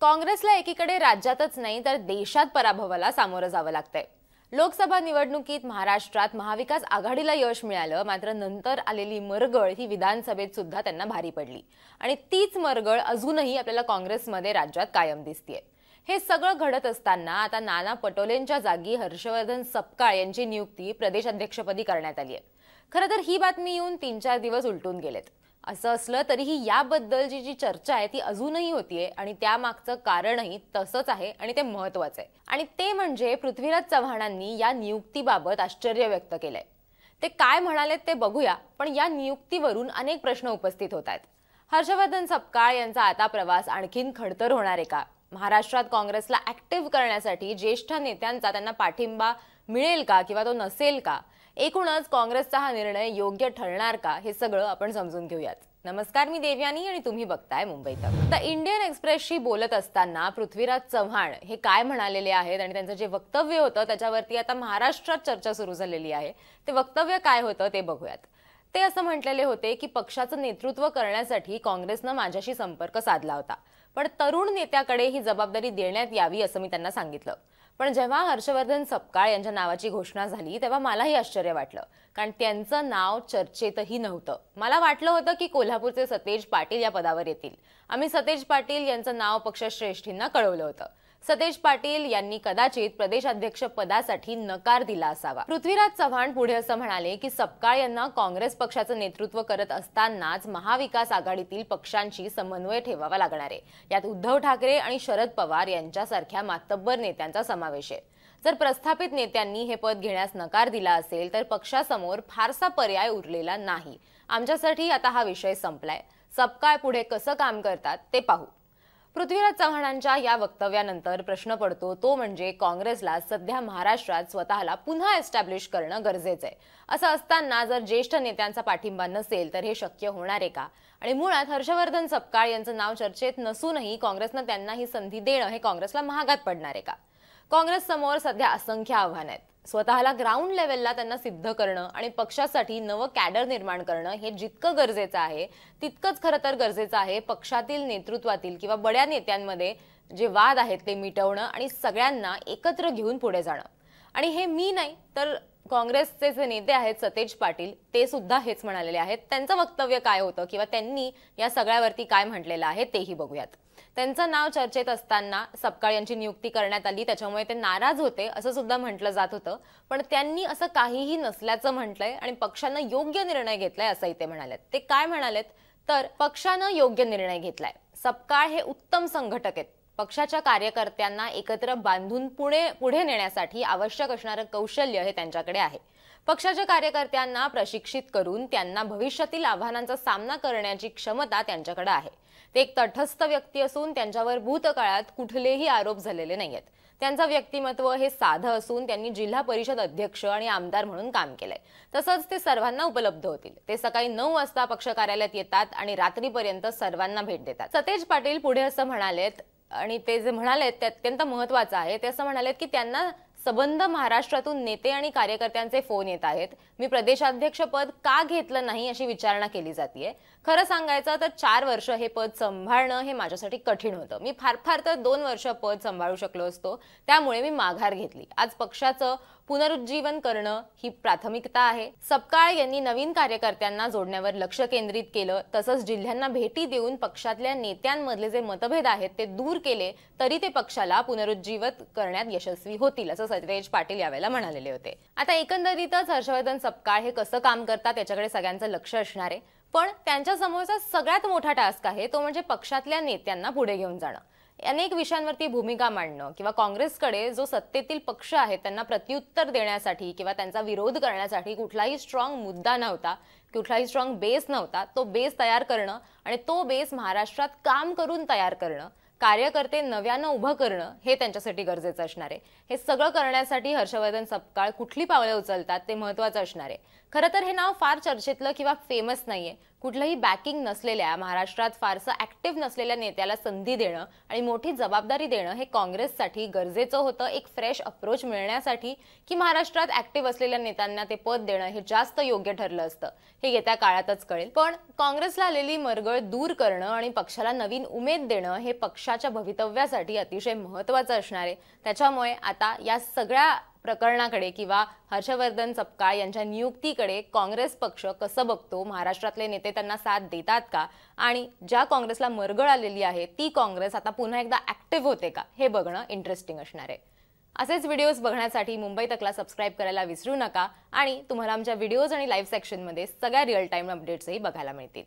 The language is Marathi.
काँग्रेसला एकीकडे राज्यातच नाही तर देशात पराभवाला सामोरं जावं लागतंय। लोकसभा निवडणुकीत महाराष्ट्रात महाविकास आघाडीला यश मिळालं, मात्र नंतर आलेली मरगळ ही विधानसभेत सुद्धा त्यांना भारी पडली आणि तीच मरगळ अजूनही आपल्याला काँग्रेसमध्ये राज्यात कायम दिसतेय। हे सगळं घडत असताना आता नाना पटोलेंच्या जागी हर्षवर्धन सपकाळ यांची नियुक्ती प्रदेशाध्यक्षपदी करण्यात आली आहे। खरं तर ही बातमी येऊन 3-4 दिवस उलटून गेलेत। असं असलं तरीही याबद्दलची जी चर्चा आहे ती अजूनही होतीये आणि त्यामागचं कारणही तसंच आहे आणि ते महत्त्वाचं आहे। आणि ते म्हणजे पृथ्वीराज चव्हाणांनी या नियुक्तीबाबत आश्चर्य व्यक्त केलंय। ते काय म्हणालेत ते बघूया, पण या नियुक्तीवरून अनेक प्रश्न उपस्थित होत आहेत। हर्षवर्धन सपकाळ यांचा आता प्रवास आणखीन खडतर होणार आहे का? महाराष्ट्रात काँग्रेसला ऍक्टिव्ह करण्यासाठी ज्येष्ठ नेत्यांचा त्यांना पाठिंबा मिळेल का किंवा तो नसेल का? एकूणच काँग्रेसचा हा निर्णय योग्य ठरणार का, हे सगळं आपण समजून घेऊयात। नमस्कार, मी देवयानी आणि तुम्ही बघताय मुंबई तक। द इंडियन एक्सप्रेसशी बोलत असताना पृथ्वीराज चव्हाण हे काय म्हणालेले आहेत आणि त्यांचं जे वक्तव्य होतं त्याच्यावरती आता महाराष्ट्रात चर्चा सुरू झालेली आहे। ते वक्तव्य काय होतं ते बघूयात। ते असं म्हटलेले होते की पक्षाचं नेतृत्व करण्यासाठी काँग्रेसनं माझ्याशी संपर्क साधला होता, पण तरुण नेत्याकडे ही जबाबदारी देण्यात यावी असं मी त्यांना सांगितलं। पण जेव्हा हर्षवर्धन सपकाळ यांच्या नावाची घोषणा झाली तेव्हा मलाही आश्चर्य वाटलं, कारण त्यांचं नाव चर्चेतही नव्हतं। मला वाटलं होतं की कोल्हापूरचे सतेज पाटील या पदावर येतील। आम्ही सतेज पाटील यांचं नाव पक्षश्रेष्ठींना कळवलं होतं। सतेज पाटील यांनी कदाचित प्रदेशाध्यक्ष पदासाठी नकार दिला असावा। पृथ्वीराज चव्हाण पुढे असं म्हणाले की सपकाळ यांना काँग्रेस पक्षाचं नेतृत्व करत असतानाच महाविकास आघाडीतील पक्षांशी समन्वय ठेवावा लागणार आहे। यात उद्धव ठाकरे आणि शरद पवार यांच्यासारख्या मातब्बर नेत्यांचा समावेश आहे। जर प्रस्थापित नेत्यांनी हे पद घेण्यास नकार दिला असेल तर पक्षासमोर फारसा पर्याय उरलेला नाही। आमच्यासाठी आता हा विषय संपलाय। सपकाळ पुढे कसं काम करतात ते पाहू। पृथ्वीराज चव्हाणांच्या या वक्तव्यानंतर प्रश्न पडतो तो म्हणजे काँग्रेसला सध्या महाराष्ट्रात स्वतःला पुन्हा एस्टॅब्लिश करणं गरजेचं आहे। असं असताना जर ज्येष्ठ नेत्यांचा पाठिंबा नसेल तर हे शक्य होणार आहे का? आणि मुळात हर्षवर्धन सपकाळ यांचं नाव चर्चेत नसूनही काँग्रेसनं त्यांना ही संधी देणं हे काँग्रेसला महागात पडणार आहे का? काँग्रेस समोर सध्या असंख्य आव्हानं आहेत। स्वतःला ग्राउंड लेवलला त्यांना सिद्ध करणं आणि पक्षासाठी नवं कॅडर निर्माण करणं हे जितकं गरजेचं आहे तितकंच खरं तर गरजेचं आहे पक्षातील नेतृत्वातील किंवा बड्या नेत्यांमध्ये जे वाद आहेत ते मिटवणं आणि सगळ्यांना एकत्र घेऊन पुढे जाणं। आणि हे मी नाही तर काँग्रेसचे जे नेते आहेत सतेज पाटील ते सुद्धा हेच म्हणालेले आहेत। त्यांचं वक्तव्य काय होतं किंवा त्यांनी या सगळ्यावरती काय म्हटलेलं आहे तेही बघूयात। त्यांचं नाव चर्चेत असताना सपकाळ यांची नियुक्ती करण्यात आली त्याच्यामुळे ते नाराज होते असं सुद्धा म्हटलं जात होतं, पण त्यांनी असं काहीही नसल्याचं म्हटलंय आणि पक्षानं योग्य निर्णय घेतलाय असंही ते म्हणालेत। ते काय म्हणालेत तर पक्षानं योग्य निर्णय घेतलाय। सपकाळ हे उत्तम संघटक आहेत। पक्षाच्या कार्यकर्त्यांना एकत्र बांधून पुढे नेण्यासाठी आवश्यक असणारं कौशल्य हे त्यांच्याकडे आहे। पक्षाच्या कार्यकर्त्यांना प्रशिक्षित करून त्यांना भविष्यातील आव्हानांचा सामना करण्याची क्षमता त्यांच्याकडे आहे। ते एक तटस्थ व्यक्ती असून त्यांच्यावर भूतकाळात कुठलेही आरोप झालेले नाहीयेत। त्यांचं व्यक्तिमत्व हे साधं असून त्यांनी जिल्हा परिषद अध्यक्ष आणि आमदार म्हणून काम केलंय। तसंच ते सर्वांना उपलब्ध होतील। ते सकाळी 9 वाजता पक्ष कार्यालयात येतात आणि रात्रीपर्यंत सर्वांना भेट देतात। सतेज पाटील पुढे असं म्हणालेत आणि ते जे म्हणालेत ते अत्यंत महत्त्वाचं आहे। ते असं म्हणालेत की त्यांना सबंध महाराष्ट्रातून नेते आणि कार्यकर्त्यांचे फोन येत आहेत। मी प्रदेशाध्यक्ष पद का घेतलं नाही अशी विचारणा केली जाते। खरं सांगायचं तर 4 वर्ष हे पद सांभाळणं हे माझ्यासाठी कठीण होतं। मी फार तर 2 वर्ष पद सांभाळू शकलो असतो, त्यामुळे मी माघार घेतली। आज पक्षाचं पुनरुज्जीवन करणं ही प्राथमिकता आहे। सपकाळ यांनी नवीन कार्यकर्त्यांना जोडण्यावर लक्ष केंद्रित केलं, तसंच जिल्ह्यांना भेटी देऊन पक्षातल्या नेत्यांमधले जे मतभेद आहेत ते दूर केले तरी ते पक्षाला पुनरुज्जीवित करण्यात यशस्वी होतील असं सतेज पाटील यावेळेला म्हणालेले होते। आता एकंदरीतच हर्षवर्धन सपकाळ हे कसं काम करतात याच्याकडे सगळ्यांचं लक्ष असणार आहे, पण त्यांच्या समोरचा सगळ्यात मोठा टास्क आहे तो म्हणजे पक्षातल्या नेत्यांना पुढे घेऊन जाणं, अनेक विषयांवरती भूमिका मांडणं किंवा काँग्रेसकडे जो सत्तेतील पक्ष आहे त्यांना प्रत्युत्तर देण्यासाठी किंवा त्यांचा विरोध करण्यासाठी कुठलाही स्ट्रॉंग मुद्दा नव्हता, कुठलाही स्ट्रॉंग बेस नव्हता, तो बेस तयार करणं आणि तो बेस महाराष्ट्रात काम करून तयार करणं, कार्यकर्ते नव्यानं उभं करणं हे त्यांच्यासाठी गरजेचं असणार आहे। हे सगळं करण्यासाठी हर्षवर्धन सपकाळ कुठली पावले उचलतात ते महत्त्वाचं असणार आहे। खरं तर हे नाव फार चर्चेतलं किंवा फेमस नाहीये. कुठलंही बॅकिंग नसलेल्या, महाराष्ट्रात फारसं ऍक्टिव्ह नसलेल्या नेत्याला संधी देणं आणि मोठी जबाबदारी देणं हे काँग्रेससाठी गरजेचं होतं. एक फ्रेश अप्रोच मिळण्यासाठी की महाराष्ट्रात ऍक्टिव्ह असलेल्या नेत्यांना ते पद देणं हे जास्त योग्य ठरलं असतं, हे येत्या काळातच कळेल. पण काँग्रेसला आलेली मरगळ दूर करणं आणि पक्षाला नवीन उमेद देणं हे पक्षाच्या भवितव्यासाठी अतिशय महत्त्वाचं असणार आहे. त्याच्यामुळे आता या सगळ्या प्रकरणाकडे किंवा हर्षवर्धन सपकाळ यांच्या नियुक्तीकडे काँग्रेस पक्ष कसं बघतो, महाराष्ट्रातले नेते त्यांना साथ देतात का, आणि ज्या काँग्रेसला मरगळ आलेली आहे ती काँग्रेस आता पुन्हा एकदा ऍक्टिव्ह होते का, हे बघणं इंटरेस्टिंग असणार आहे. असेच व्हिडिओज बघण्यासाठी मुंबई तकला सबस्क्राईब करायला विसरू नका आणि तुम्हाला आमच्या व्हिडिओज आणि लाईव्ह सेक्शनमध्ये सगळ्या रिअल टाईम अपडेट्सही बघायला मिळतील.